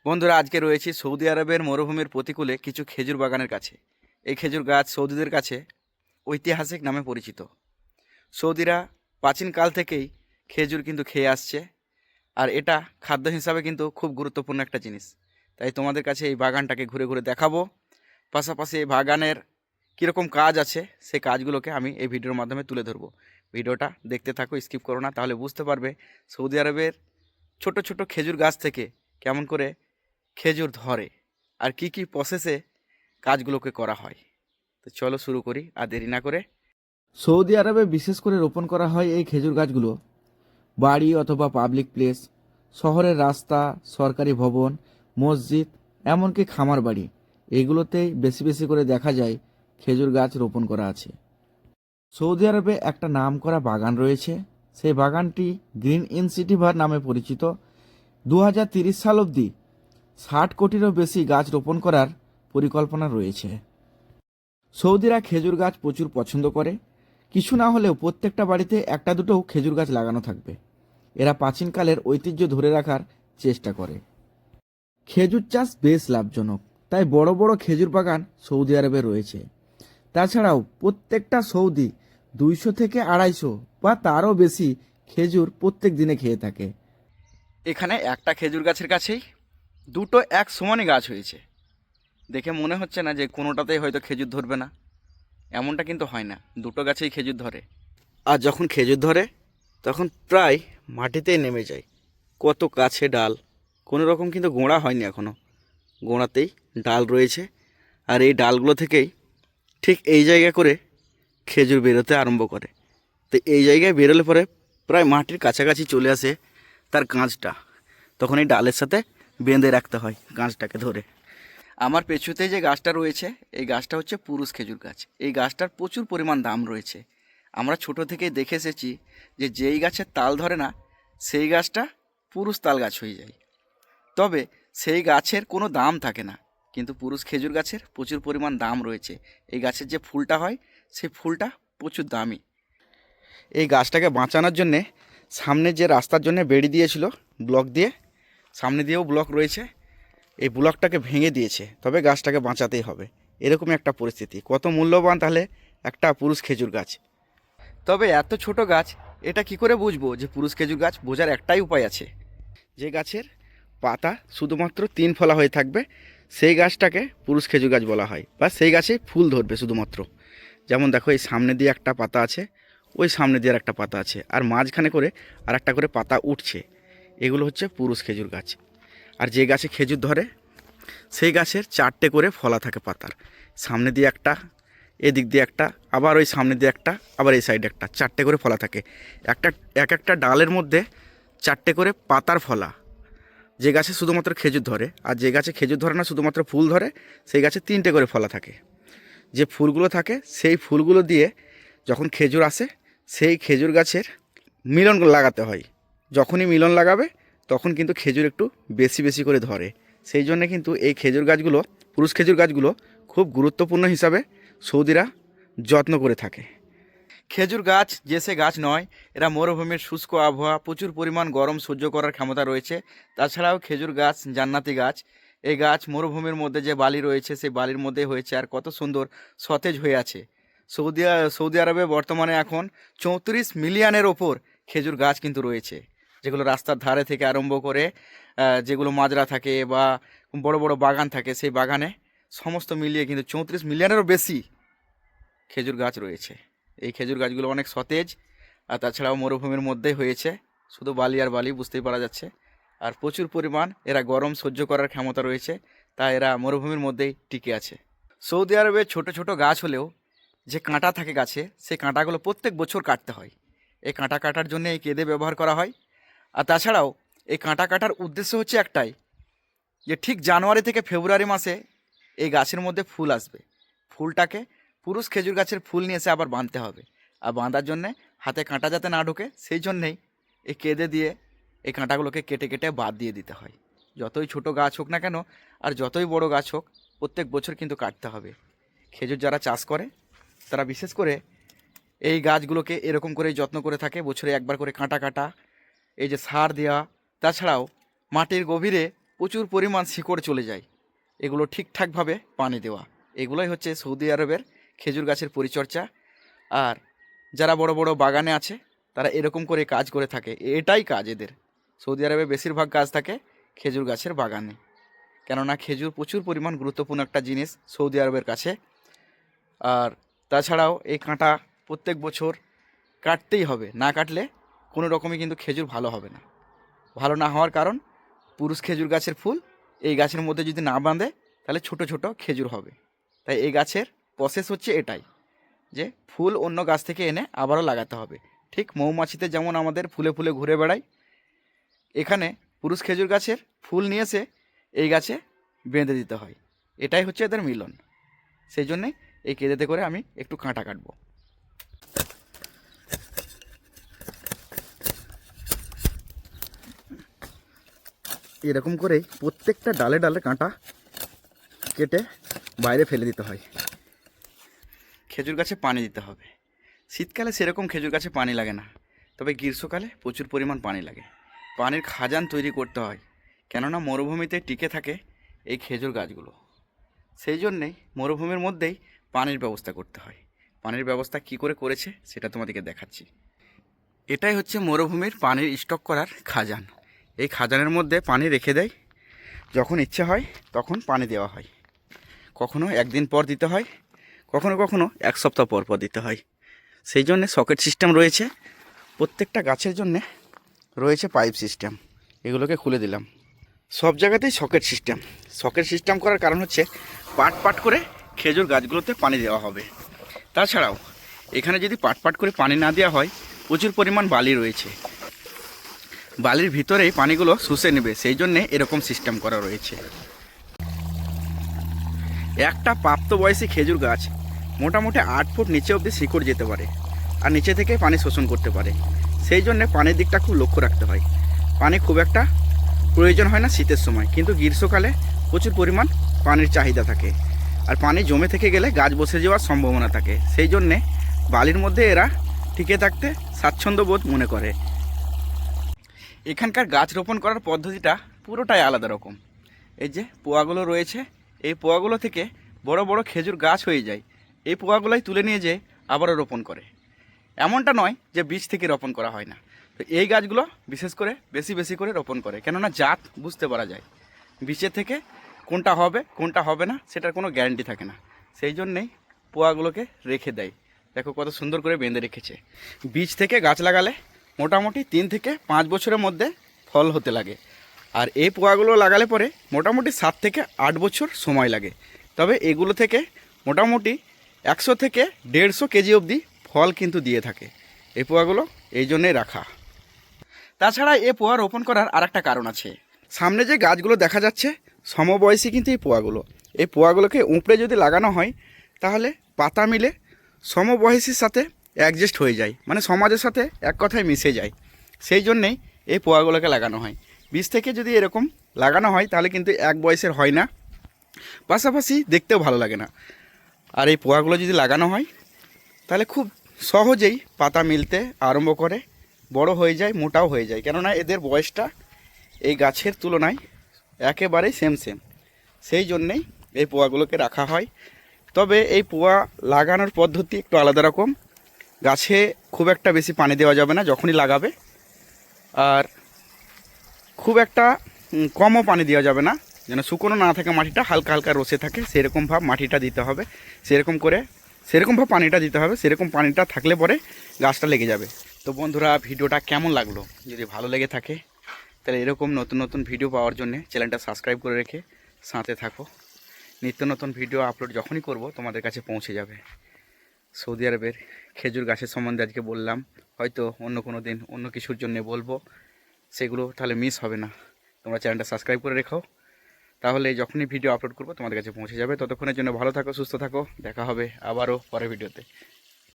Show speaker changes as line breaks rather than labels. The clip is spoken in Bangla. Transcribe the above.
বন্ধুরা, আজকে রয়েছি সৌদি আরবের মরুভূমির প্রতিকূলে কিছু খেজুর বাগানের কাছে। এই খেজুর গাছ সৌদিদের কাছে ঐতিহাসিক নামে পরিচিত। সৌদিরা প্রাচীনকাল থেকেই খেজুর কিন্তু খেয়ে আসছে, আর এটা খাদ্য হিসাবে কিন্তু খুব গুরুত্বপূর্ণ একটা জিনিস। তাই তোমাদের কাছে এই বাগানটাকে ঘুরে ঘুরে দেখাবো, পাশাপাশি এই বাগানের কীরকম কাজ আছে সেই কাজগুলোকে আমি এই ভিডিওর মাধ্যমে তুলে ধরবো। ভিডিওটা দেখতে থাকো, স্কিপ করো না, তাহলে বুঝতে পারবে সৌদি আরবের ছোট ছোট খেজুর গাছ থেকে কেমন করে খেজুর ধরে আর কি কি প্রসেসে কাজগুলোকে করা হয়। তো চলো শুরু করি আর দেরি না করে।
সৌদি আরবে বিশেষ করে রোপণ করা হয় এই খেজুর গাছগুলো বাড়ি অথবা পাবলিক প্লেস, শহরের রাস্তা, সরকারি ভবন, মসজিদ, এমনকি খামার বাড়ি, এগুলোতেই বেশি বেশি করে দেখা যায় খেজুর গাছ রোপণ করা আছে। সৌদি আরবে একটা নামকরা বাগান রয়েছে। সেই বাগানটি গ্রিন ইনসিটিভার নামে পরিচিত। 2030 সাল অবধি 60 কোটিরও বেশি গাছ রোপণ করার পরিকল্পনা রয়েছে। সৌদিরা খেজুর গাছ প্রচুর পছন্দ করে। কিছু না হলেও প্রত্যেকটা বাড়িতে একটা দুটো খেজুর গাছ লাগানো থাকবে। এরা প্রাচীনকালের ঐতিহ্য ধরে রাখার চেষ্টা করে। খেজুর চাষ বেশ লাভজনক, তাই বড় বড় খেজুর বাগান সৌদি আরবে রয়েছে। তাছাড়াও প্রত্যেকটা সৌদি 200 থেকে 250 বা তারও বেশি খেজুর প্রত্যেক দিনে খেয়ে থাকে।
এখানে একটা খেজুর গাছের কাছেই দুটো এক সমানই গাছ হয়েছে। দেখে মনে হচ্ছে না যে কোনোটাতেই হয়তো খেজুর ধরবে না, এমনটা কিন্তু হয় না, দুটো গাছেই খেজুর ধরে। আর যখন খেজুর ধরে তখন প্রায় মাটিতেই নেমে যায়। কত গাছে ডাল, কোনো রকম কিন্তু গোড়া হয়নি এখনও, গোড়াতেই ডাল রয়েছে। আর এই ডালগুলো থেকেই ঠিক এই জায়গা করে খেজুর বেরোতে আরম্ভ করে। তো এই জায়গায় বেরোলে পরে প্রায় মাটির কাছাকাছি চলে আসে তার কাঁচটা, তখন এই ডালের সাথে বেঁধে রাখতে হয় কাঁচটাকে ধরে। আমার পেছুতে যে গাছটা রয়েছে, এই গাছটা হচ্ছে পুরুষ খেজুর গাছ। এই গাছটার প্রচুর পরিমাণ দাম রয়েছে। আমরা ছোট থেকেই দেখে এসেছি যে যেই গাছের তাল ধরে না সেই গাছটা পুরুষ তাল গাছ হয়ে যায়। তবে সেই গাছের কোনো দাম থাকে না, কিন্তু পুরুষ খেজুর গাছের প্রচুর পরিমাণ দাম রয়েছে। এই গাছের যে ফুলটা হয় সেই ফুলটা প্রচুর দামি। এই গাছটাকে বাঁচানোর জন্যে সামনে যে রাস্তার জন্য বেড়ি দিয়েছিল ব্লক দিয়ে, সামনে দিয়েও ব্লক রয়েছে, এই ব্লকটাকে ভেঙে দিয়েছে। তবে গাছটাকে বাঁচাতেই হবে, এরকমই একটা পরিস্থিতি। কত মূল্যবান তাহলে একটা পুরুষ খেজুর গাছ। তবে এত ছোট গাছ, এটা কি করে বুঝবো যে পুরুষ খেজুর গাছ? বোঝার একটাই উপায় আছে, যে গাছের পাতা শুধুমাত্র 3 ফলা হয়ে থাকবে সেই গাছটাকে পুরুষ খেজুর গাছ বলা হয়, বা সেই গাছে ফুল ধরবে শুধুমাত্র। যেমন দেখো, এই সামনে দিয়ে একটা পাতা আছে, ওই সামনে দিয়ে একটা পাতা আছে, আর মাঝখানে করে আর একটা করে পাতা উঠছে, এগুলো হচ্ছে পুরুষ খেজুর গাছ। আর যে গাছে খেজুর ধরে সেই গাছের 4টে করে ফলা থাকে পাতার, সামনে দিয়ে একটা, এদিক দিয়ে একটা, আবার ওই সামনে দিয়ে একটা, আবার এই সাইডে একটা, 4টে করে ফলা থাকে। এক একটা ডালের মধ্যে 4টে করে পাতার ফলা। যে গাছে শুধুমাত্র খেজুর ধরে, আর যে গাছে খেজুর ধরে না শুধুমাত্র ফুল ধরে, সেই গাছে 3টে করে ফলা থাকে। যে ফুলগুলো থাকে সেই ফুলগুলো দিয়ে যখন খেজুর আসে সেই খেজুর গাছের মিলন লাগাতে হয়। যখনই মিলন লাগাবে তখন কিন্তু খেজুর একটু বেশি বেশি করে ধরে। সেই জন্য কিন্তু এই খেজুর গাছগুলো, পুরুষ খেজুর গাছগুলো খুব গুরুত্বপূর্ণ হিসাবে সৌদিরা যত্ন করে থাকে। খেজুর গাছ যে সে গাছ নয়, এরা মরুভূমির শুষ্ক আবহাওয়া, প্রচুর পরিমাণ গরম সহ্য করার ক্ষমতা রয়েছে। তাছাড়াও খেজুর গাছ জান্নাতি গাছ। এই গাছ মরুভূমির মধ্যে যে বালি রয়েছে সেই বালির মধ্যে হয়েছে, আর কত সুন্দর সতেজ হয়ে আছে। সৌদি আরবে বর্তমানে এখন 34 মিলিয়নের ওপর খেজুর গাছ কিন্তু রয়েছে, যেগুলো রাস্তার ধারে থেকে আরম্ভ করে যেগুলো মাজরা থাকে বা বড় বড় বাগান থাকে, সেই বাগানে সমস্ত মিলিয়ে কিন্তু 34 মিলিয়নেরও বেশি খেজুর গাছ রয়েছে। এই খেজুর গাছগুলো অনেক সতেজ, আর তাছাড়াও মরুভূমির মধ্যেই হয়েছে, শুধু বালি আর বালি বুঝতেই পারা যাচ্ছে। আর প্রচুর পরিমাণ এরা গরম সহ্য করার ক্ষমতা রয়েছে, তাই এরা মরুভূমির মধ্যেই টিকে আছে। সৌদি আরবে ছোট ছোট গাছ হলেও যে কাঁটা থাকে গাছে, সেই কাঁটাগুলো প্রত্যেক বছর কাটতে হয়। এই কাঁটা কাটার জন্য এই কেদে ব্যবহার করা হয়। আর তাছাড়াও এই কাঁটা কাটার উদ্দেশ্য হচ্ছে একটাই, যে ঠিক জানুয়ারি থেকে ফেব্রুয়ারি মাসে এই গাছের মধ্যে ফুল আসবে। ফুলটাকে পুরুষ খেজুর গাছের ফুল নিয়ে এসে আবার বাঁধতে হবে, আর বাঁধার জন্যে হাতে কাঁটা যাতে না ঢোকে সেই জন্যেই এই কেদে দিয়ে এই কাঁটাগুলোকে কেটে কেটে বাদ দিয়ে দিতে হয়। যতই ছোট গাছ হোক না কেন আর যতই বড় গাছ হোক, প্রত্যেক বছর কিন্তু কাটতে হবে। খেজুর যারা চাষ করে তারা বিশেষ করে এই গাছগুলোকে এরকম করেই যত্ন করে থাকে, বছরে একবার করে কাঁটা কাটা, এই যে সার দেওয়া, তাছাড়াও মাটির গভীরে প্রচুর পরিমাণ শিকড় চলে যায়, এগুলো ঠিকঠাকভাবে পানি দেওয়া, এগুলোই হচ্ছে সৌদি আরবের খেজুর গাছের পরিচর্যা। আর যারা বড় বড় বাগানে আছে তারা এরকম করে কাজ করে থাকে, এটাই কাজ এদের। সৌদি আরবে বেশিরভাগ কাজ থাকে খেজুর গাছের বাগানে, কেননা খেজুর প্রচুর পরিমাণ গুরুত্বপূর্ণ একটা জিনিস সৌদি আরবের কাছে। আর তাছাড়াও এই কাঁটা প্রত্যেক বছর কাটতেই হবে, না কাটলে কোনো রকমই কিন্তু খেজুর ভালো হবে না। ভালো না হওয়ার কারণ, পুরুষ খেজুর গাছের ফুল এই গাছের মধ্যে যদি না বাঁধে তাহলে ছোট ছোট খেজুর হবে। তাই এই গাছের প্রসেস হচ্ছে এটাই, যে ফুল অন্য গাছ থেকে এনে আবারও লাগাতে হবে। ঠিক মৌমাছিতে যেমন আমাদের ফুলে ফুলে ঘুরে বেড়ায়, এখানে পুরুষ খেজুর গাছের ফুল নিয়ে এসে এই গাছে বেঁধে দিতে হয়, এটাই হচ্ছে এদের মিলন। সেই জন্যে এই কেঁদেতে করে আমি একটু কাঁটা কাটবো। এরকম করেই প্রত্যেকটা ডালে ডালে কাঁটা কেটে বাইরে ফেলে দিতে হয়। খেজুর গাছে পানি দিতে হবে। শীতকালে সেরকম খেজুর গাছে পানি লাগে না, তবে গ্রীষ্মকালে প্রচুর পরিমাণ পানি লাগে। পানির খাজান তৈরি করতে হয়, কেননা মরুভূমিতে টিকে থাকে এই খেজুর গাছগুলো। সেই জন্যেই মরুভূমির মধ্যেই পানির ব্যবস্থা করতে হয়। পানির ব্যবস্থা কি করে করেছে সেটা তোমাদেরকে দেখাচ্ছি। এটাই হচ্ছে মরুভূমির পানির স্টক করার খাজান। এই খাজানের মধ্যে পানি রেখে দেয়, যখন ইচ্ছে হয় তখন পানি দেওয়া হয়। কখনো একদিন পর দিতে হয়, কখনো কখনো এক সপ্তাহ পর পর দিতে হয়। সেই জন্যে সকেট সিস্টেম রয়েছে, প্রত্যেকটা গাছের জন্যে রয়েছে পাইপ সিস্টেম। এগুলোকে খুলে দিলাম। সব জায়গাতেই সকেট সিস্টেম। সকেট সিস্টেম করার কারণ হচ্ছে পাট পাট করে খেজুর গাছগুলোতে পানি দেওয়া হবে। তাছাড়াও এখানে যদি পাট পাট করে পানি না দেওয়া হয়, প্রচুর পরিমাণ বালি রয়েছে, বালির ভিতরেই পানিগুলো শুষে নেবে, সেই জন্যে এরকম সিস্টেম করা রয়েছে। একটা প্রাপ্তবয়সী খেজুর গাছ মোটামুটি 8 ফুট নিচে অবধি শিকড় যেতে পারে, আর নিচে থেকে পানি শোষণ করতে পারে। সেই জন্যে পানির দিকটা খুব লক্ষ্য রাখতে হয়। পানি খুব একটা প্রয়োজন হয় না শীতের সময়, কিন্তু গ্রীষ্মকালে প্রচুর পরিমাণ পানির চাহিদা থাকে, আর পানি জমে থেকে গেলে গাছ বসে যাওয়ার সম্ভাবনা থাকে। সেই জন্যে বালির মধ্যে এরা টিকে থাকতে স্বাচ্ছন্দ্য বোধ মনে করে। এখানকার গাছ রোপণ করার পদ্ধতিটা পুরোটাই আলাদা রকম। এই যে পোয়াগুলো রয়েছে, এই পোয়াগুলো থেকে বড় বড় খেজুর গাছ হয়ে যায়। এই পোয়াগুলোই তুলে নিয়ে যেয়ে আবারও রোপণ করে। এমনটা নয় যে বীজ থেকে রোপণ করা হয় না। তো এই গাছগুলো বিশেষ করে বেশি বেশি করে রোপণ করে, কেননা জাত বুঝতে পারা যায়। বীজের থেকে কোনটা হবে কোনটা হবে না সেটার কোনো গ্যারান্টি থাকে না। সেই জন্যেই পোয়াগুলোকে রেখে দেয়। দেখো কত সুন্দর করে বেঁধে রেখেছে। বীজ থেকে গাছ লাগালে মোটামুটি 3 থেকে 5 বছরের মধ্যে ফল হতে লাগে, আর এই পোয়াগুলো লাগালে পরে মোটামুটি 7 থেকে 8 বছর সময় লাগে। তবে এগুলো থেকে মোটামুটি 100 থেকে 150 কেজি অবধি ফল কিন্তু দিয়ে থাকে। এই পোয়াগুলো এই জন্যেই রাখা। তাছাড়া এই পোয়া রোপণ করার আরেকটা কারণ আছে। সামনে যে গাছগুলো দেখা যাচ্ছে সমবয়সী কিন্তু এই পোয়াগুলো। এই পোয়াগুলোকে উপড়ে যদি লাগানো হয় তাহলে পাতা মিলে সমবয়সীর সাথে অ্যাডজাস্ট হয়ে যায়, মানে সমাজের সাথে এক কথায় মিশে যায়। সেই জন্যেই এই পোয়াগুলোকে লাগানো হয়। বীজ থেকে যদি এরকম লাগানো হয় তাহলে কিন্তু এক বয়সের হয় না, পাশাপাশি দেখতেও ভালো লাগে না। আর এই পোয়াগুলো যদি লাগানো হয় তাহলে খুব সহজেই পাতা মিলতে আরম্ভ করে, বড় হয়ে যায়, মোটাও হয়ে যায়, কেননা এদের বয়সটা এই গাছের তুলনায় একেবারেই সেম। সেই জন্যেই এই পোয়াগুলোকে রাখা হয়। তবে এই পোয়া লাগানোর পদ্ধতি একটু আলাদা রকম। গাছে খুব একটা বেশি পানি দেওয়া যাবে না যখনই লাগাবে, আর খুব একটা কমও পানি দেওয়া যাবে না, যেন শুকনো না থাকে, মাটিটা হালকা হালকা রসে থাকে, সেরকম ভাব মাটিটা দিতে হবে। সেরকম ভাব পানিটা দিতে হবে। সেরকম পানিটা থাকলে পরে গাছটা লেগে যাবে। তো বন্ধুরা, ভিডিওটা কেমন লাগলো? যদি ভালো লেগে থাকে তাহলে এরকম নতুন নতুন ভিডিও পাওয়ার জন্য চ্যানেলটা সাবস্ক্রাইব করে রেখে সাথে থাকো। নিত্য নতুন ভিডিও আপলোড যখনই করব তোমাদের কাছে পৌঁছে যাবে। সৌদি আরবের খেজুর গাছের সম্বন্ধে আজকে বললাম, হয়তো অন্য কোনো দিন অন্য কিছুর জন্য বলবো, সেগুলো তাহলে মিস হবে না। তোমরা চ্যানেলটা সাবস্ক্রাইব করে রেখো, তাহলে যখনই ভিডিও আপলোড করবো তোমাদের কাছে পৌঁছে যাবে। ততক্ষণের জন্য ভালো থাকো, সুস্থ থাকো। দেখা হবে আবারও পরের ভিডিওতে।